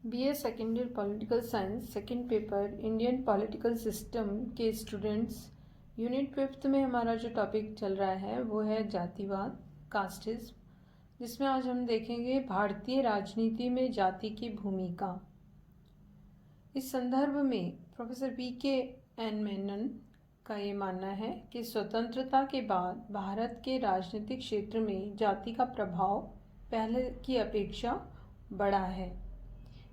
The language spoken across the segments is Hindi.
BA second year political science second paper Indian political system के स्टूडेंट्स, यूनिट 5th में हमारा जो टॉपिक चल रहा है वो है जातिवाद, कास्टिज्म, जिसमें आज हम देखेंगे भारतीय राजनीति में जाति की भूमिका। इस संदर्भ में प्रोफेसर वी.के.एन. मेनन का ये मानना है कि स्वतंत्रता के बाद भारत के राजनीतिक क्षेत्र में जाति का प्रभाव पहले की अपेक्षा बढ़ा है।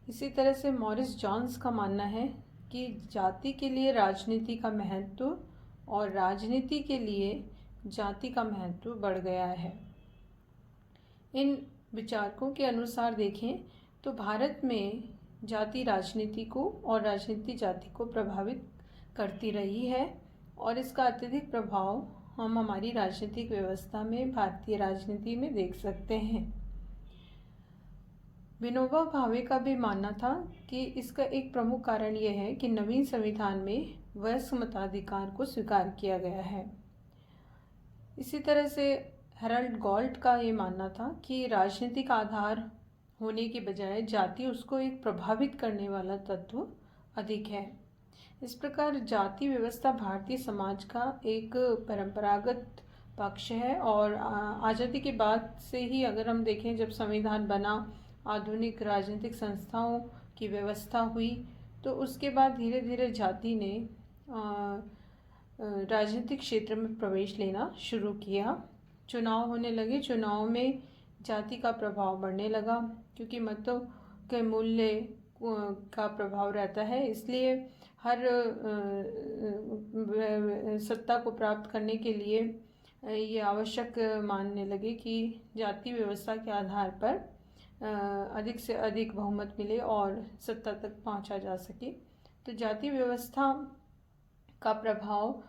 इसी तरह से मॉरिस जॉन्स का मानना है कि जाति के लिए राजनीति का महत्व और राजनीति के लिए जाति का महत्व बढ़ गया है। इन विचारकों के अनुसार देखें तो भारत में जाति राजनीति को और राजनीति जाति को प्रभावित करती रही है और इसका अत्यधिक प्रभाव हम हमारी राजनीतिक व्यवस्था में, भारतीय राजनीति में देख सकते हैं। विनोबा भावे का भी मानना था कि इसका एक प्रमुख कारण यह है कि नवीन संविधान में वयस्क मताधिकार को स्वीकार किया गया है। इसी तरह से हेराल्ड गॉल्ट का ये मानना था कि राजनीतिक आधार होने के बजाय जाति उसको एक प्रभावित करने वाला तत्व अधिक है। इस प्रकार जाति व्यवस्था भारतीय समाज का एक परंपरागत पक्ष है और आज़ादी के बाद से ही अगर हम देखें, जब संविधान बना, आधुनिक राजनीतिक संस्थाओं की व्यवस्था हुई, तो उसके बाद धीरे धीरे जाति ने राजनीतिक क्षेत्र में प्रवेश लेना शुरू किया। चुनाव होने लगे, चुनाव में जाति का प्रभाव बढ़ने लगा क्योंकि मतों के मूल्य का प्रभाव रहता है। इसलिए हर सत्ता को प्राप्त करने के लिए ये आवश्यक मानने लगे कि जाति व्यवस्था के आधार पर अधिक से अधिक बहुमत मिले और सत्ता तक पहुंचा जा सके। तो जाति व्यवस्था का प्रभाव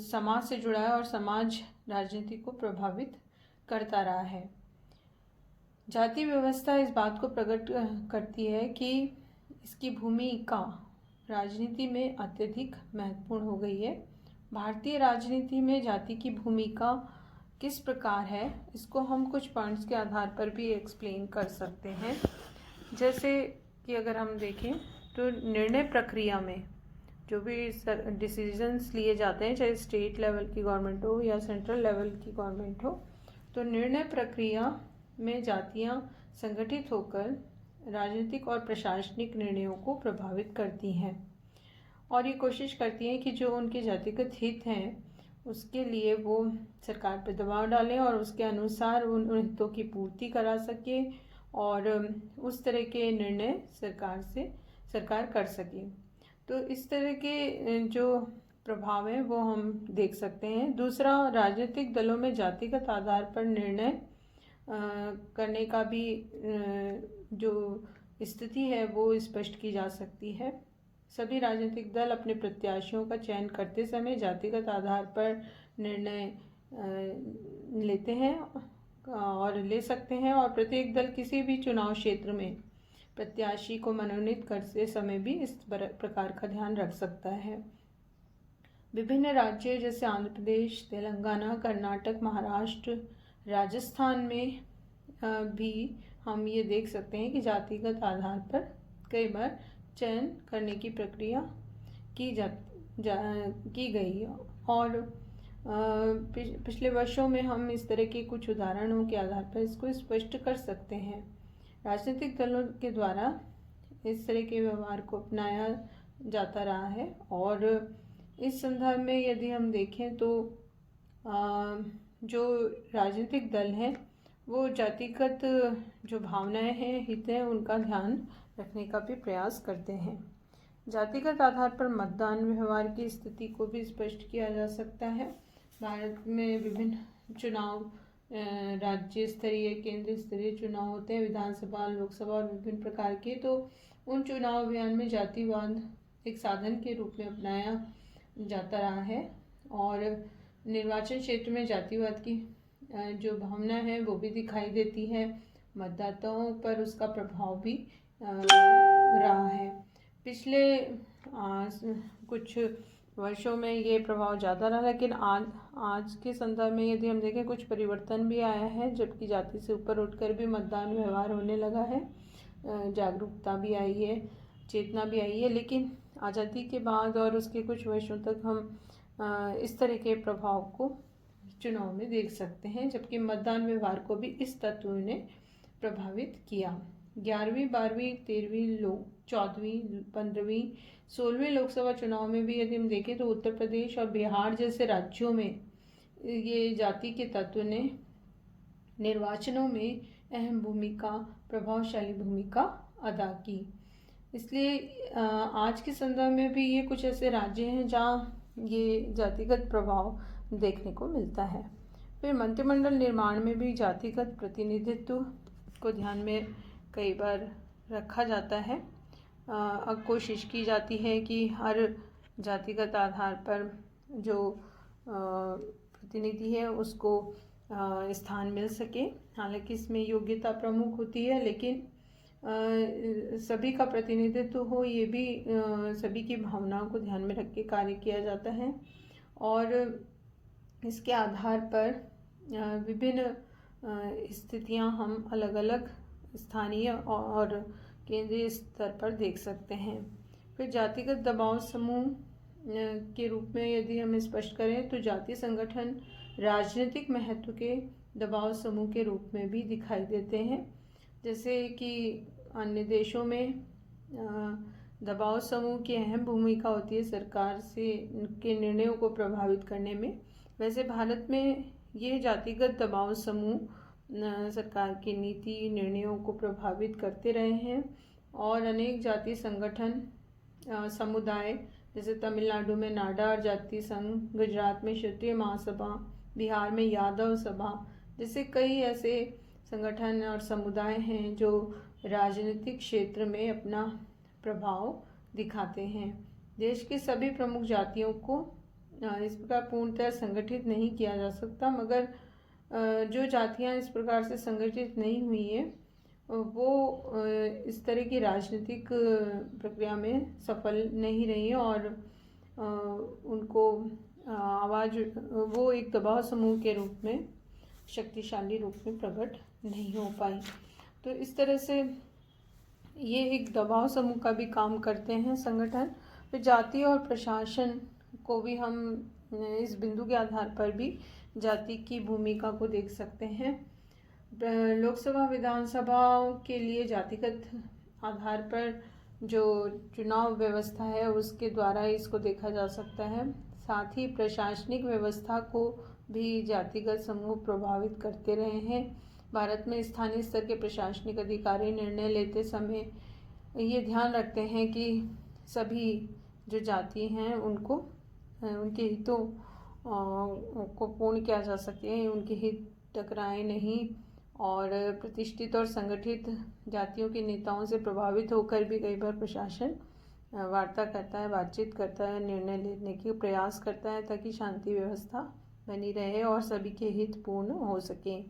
समाज से जुड़ा है और समाज राजनीति को प्रभावित करता रहा है। जाति व्यवस्था इस बात को प्रकट करती है कि इसकी भूमिका राजनीति में अत्यधिक महत्वपूर्ण हो गई है। भारतीय राजनीति में जाति की भूमिका किस प्रकार है, इसको हम कुछ पॉइंट्स के आधार पर भी एक्सप्लेन कर सकते हैं। जैसे कि अगर हम देखें तो निर्णय प्रक्रिया में जो भी डिसीजंस लिए जाते हैं, चाहे स्टेट लेवल की गवर्नमेंट हो या सेंट्रल लेवल की गवर्नमेंट हो, तो निर्णय प्रक्रिया में जातियां संगठित होकर राजनीतिक और प्रशासनिक निर्णयों को प्रभावित करती हैं और ये कोशिश करती हैं कि जो उनके जातिगत हित हैं उसके लिए वो सरकार पर दबाव डालें और उसके अनुसार उन हितों की पूर्ति करा सके और उस तरह के निर्णय सरकार कर सके। तो इस तरह के जो प्रभाव है वो हम देख सकते हैं। दूसरा, राजनीतिक दलों में जातिगत आधार पर निर्णय करने का भी जो स्थिति है वो स्पष्ट की जा सकती है। सभी राजनीतिक दल अपने प्रत्याशियों का चयन करते समय जातिगत आधार पर निर्णय लेते हैं और ले सकते हैं और प्रत्येक दल किसी भी चुनाव क्षेत्र में प्रत्याशी को मनोनीत करते समय भी इस प्रकार का ध्यान रख सकता है। विभिन्न राज्य जैसे आंध्र प्रदेश, तेलंगाना, कर्नाटक, महाराष्ट्र, राजस्थान में भी हम ये देख सकते हैं कि जातिगत आधार पर कई बार चयन करने की प्रक्रिया की गई और पिछले वर्षों में हम इस तरह के कुछ उदाहरणों के आधार पर इसको स्पष्ट कर सकते हैं। राजनीतिक दलों के द्वारा इस तरह के व्यवहार को अपनाया जाता रहा है और इस संदर्भ में यदि हम देखें तो जो राजनीतिक दल हैं वो जातिगत जो भावनाएं हैं, हित हैं, उनका ध्यान रखने का भी प्रयास करते हैं। जातिगत आधार पर मतदान व्यवहार की स्थिति को भी स्पष्ट किया जा सकता है। भारत में विभिन्न चुनाव, राज्य स्तरीय, केंद्र स्तरीय चुनाव होते हैं, विधानसभा, लोकसभा और विभिन्न प्रकार के। तो उन चुनाव अभियान में जातिवाद एक साधन के रूप में अपनाया जाता रहा है और निर्वाचन क्षेत्र में जातिवाद की जो भावना है वो भी दिखाई देती है। मतदाताओं पर उसका प्रभाव भी रहा है। पिछले कुछ वर्षों में ये प्रभाव ज़्यादा रहा, लेकिन आज के संदर्भ में यदि हम देखें कुछ परिवर्तन भी आया है, जबकि जाति से ऊपर उठकर भी मतदान व्यवहार होने लगा है। जागरूकता भी आई है, चेतना भी आई है। लेकिन आज़ादी के बाद और उसके कुछ वर्षों तक हम इस तरह के प्रभाव को चुनाव में देख सकते हैं, जबकि मतदान व्यवहार को भी इस तत्व ने प्रभावित किया। 11वीं, 12वीं, 13वीं, 14वीं, 15वीं, 16वें लोकसभा चुनाव में भी यदि हम देखें तो उत्तर प्रदेश और बिहार जैसे राज्यों में ये जाति के तत्व ने निर्वाचनों में अहम भूमिका, प्रभावशाली भूमिका अदा की। इसलिए आज के संदर्भ में भी ये कुछ ऐसे राज्य हैं जहाँ ये जातिगत प्रभाव देखने को मिलता है। फिर मंत्रिमंडल निर्माण में भी जातिगत प्रतिनिधित्व को ध्यान में कई बार रखा जाता है। अब कोशिश की जाती है कि हर जातिगत आधार पर जो प्रतिनिधि है उसको स्थान मिल सके। हालांकि इसमें योग्यता प्रमुख होती है, लेकिन सभी का प्रतिनिधित्व हो, ये भी सभी की भावनाओं को ध्यान में रख के कार्य किया जाता है। और इसके आधार पर विभिन्न स्थितियां हम अलग अलग स्थानीय और केंद्रीय स्तर पर देख सकते हैं। फिर जातिगत दबाव समूह के रूप में यदि हम स्पष्ट करें तो जातीय संगठन राजनीतिक महत्व के दबाव समूह के रूप में भी दिखाई देते हैं। जैसे कि अन्य देशों में दबाव समूह की अहम भूमिका होती है सरकार से के निर्णयों को प्रभावित करने में, वैसे भारत में ये जातिगत दबाव समूह सरकार की नीति निर्णयों को प्रभावित करते रहे हैं। और अनेक जातीय संगठन समुदाय, जैसे तमिलनाडु में नाडार जातीय संघ, गुजरात में क्षत्रिय महासभा, बिहार में यादव सभा, जैसे कई ऐसे संगठन और समुदाय हैं जो राजनीतिक क्षेत्र में अपना प्रभाव दिखाते हैं। देश के सभी प्रमुख जातियों को इस प्रकार पूर्णतः संगठित नहीं किया जा सकता, मगर जो जातियां इस प्रकार से संगठित नहीं हुई है वो इस तरह की राजनीतिक प्रक्रिया में सफल नहीं रही है और उनको आवाज़, वो एक दबाव समूह के रूप में, शक्तिशाली रूप में प्रकट नहीं हो पाई। तो इस तरह से ये एक दबाव समूह का भी काम करते हैं संगठन। फिर जाति और प्रशासन को भी हम इस बिंदु के आधार पर भी जाति की भूमिका को देख सकते हैं। लोकसभा विधानसभाओं के लिए जातिगत आधार पर जो चुनाव व्यवस्था है उसके द्वारा इसको देखा जा सकता है। साथ ही प्रशासनिक व्यवस्था को भी जातिगत समूह प्रभावित करते रहे हैं। भारत में स्थानीय स्तर के प्रशासनिक अधिकारी निर्णय लेते समय ये ध्यान रखते हैं कि सभी जो जाति हैं उनको उनके हितों को पूर्ण किया जा सके, उनके हित टकराए नहीं। और प्रतिष्ठित और संगठित जातियों के नेताओं से प्रभावित होकर भी कई बार प्रशासन वार्ता करता है, बातचीत करता है, निर्णय लेने के प्रयास करता है ताकि शांति व्यवस्था बनी रहे और सभी के हित पूर्ण हो सकें।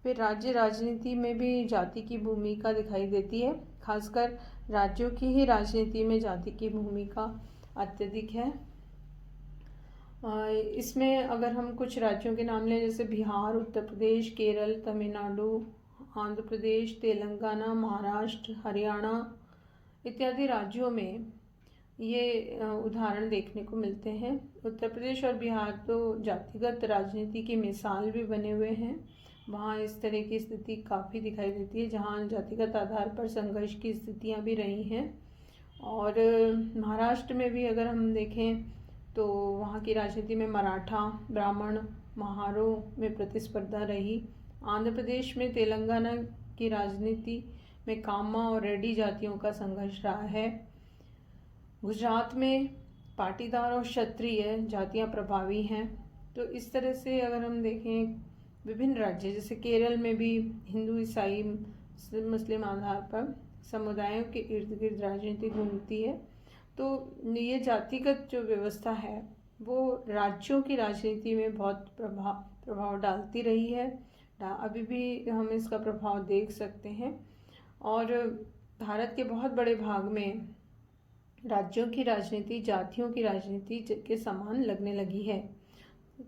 फिर राज्य राजनीति में भी जाति की भूमिका दिखाई देती है। खासकर राज्यों की ही राजनीति में जाति की भूमिका अत्यधिक है। इसमें अगर हम कुछ राज्यों के नाम लें, जैसे बिहार, उत्तर प्रदेश, केरल, तमिलनाडु, आंध्र प्रदेश, तेलंगाना, महाराष्ट्र, हरियाणा इत्यादि राज्यों में ये उदाहरण देखने को मिलते हैं। उत्तर प्रदेश और बिहार तो जातिगत राजनीति की मिसाल भी बने हुए हैं। वहाँ इस तरह की स्थिति काफ़ी दिखाई देती है जहाँ जातिगत आधार पर संघर्ष की स्थितियाँ भी रही हैं। और महाराष्ट्र में भी अगर हम देखें तो वहाँ की राजनीति में मराठा, ब्राह्मण, महारों में प्रतिस्पर्धा रही। आंध्र प्रदेश में तेलंगाना की राजनीति में कामा और रेड्डी जातियों का संघर्ष रहा है। गुजरात में पाटीदार और क्षत्रिय जातियाँ प्रभावी हैं। तो इस तरह से अगर हम देखें विभिन्न राज्य, जैसे केरल में भी हिंदू, ईसाई, मुस्लिम आधार पर समुदायों के इर्द गिर्द राजनीति घूमती है। तो ये जातिगत जो व्यवस्था है वो राज्यों की राजनीति में बहुत प्रभाव डालती रही है। अभी भी हम इसका प्रभाव देख सकते हैं। और भारत के बहुत बड़े भाग में राज्यों की राजनीति जातियों की राजनीति के समान लगने लगी है।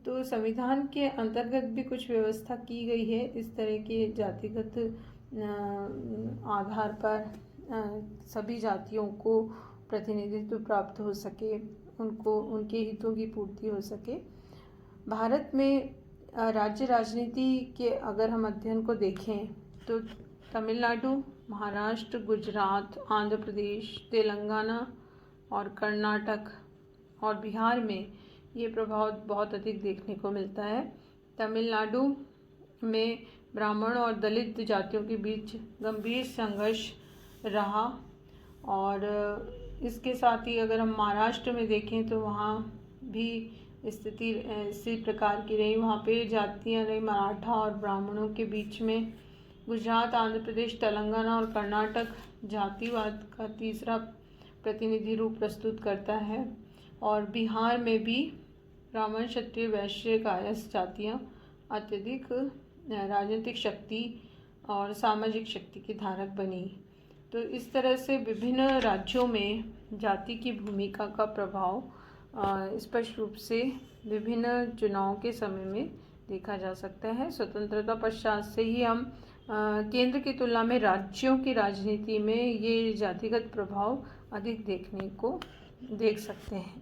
तो संविधान के अंतर्गत भी कुछ व्यवस्था की गई है इस तरह के जातिगत आधार पर सभी जातियों को प्रतिनिधित्व प्राप्त हो सके, उनको उनके हितों की पूर्ति हो सके। भारत में राज्य राजनीति के अगर हम अध्ययन को देखें तो तमिलनाडु, महाराष्ट्र, गुजरात, आंध्र प्रदेश, तेलंगाना और कर्नाटक और बिहार में ये प्रभाव बहुत अधिक देखने को मिलता है। तमिलनाडु में ब्राह्मण और दलित जातियों के बीच गंभीर संघर्ष रहा और इसके साथ ही अगर हम महाराष्ट्र में देखें तो वहाँ भी स्थिति इसी प्रकार की रही। वहाँ पे जातियाँ रही मराठा और ब्राह्मणों के बीच में। गुजरात, आंध्र प्रदेश, तेलंगाना और कर्नाटक जातिवाद का तीसरा प्रतिनिधि रूप प्रस्तुत करता है और बिहार में भी ब्राह्मण, क्षत्रिय, वैश्य, कायस्थ जातियाँ अत्यधिक राजनीतिक शक्ति और सामाजिक शक्ति की धारक बनी। तो इस तरह से विभिन्न राज्यों में जाति की भूमिका का प्रभाव स्पष्ट रूप से विभिन्न चुनावों के समय में देखा जा सकता है। स्वतंत्रता पश्चात से ही हम केंद्र की तुलना में राज्यों की राजनीति में ये जातिगत प्रभाव अधिक देखने को देख सकते हैं।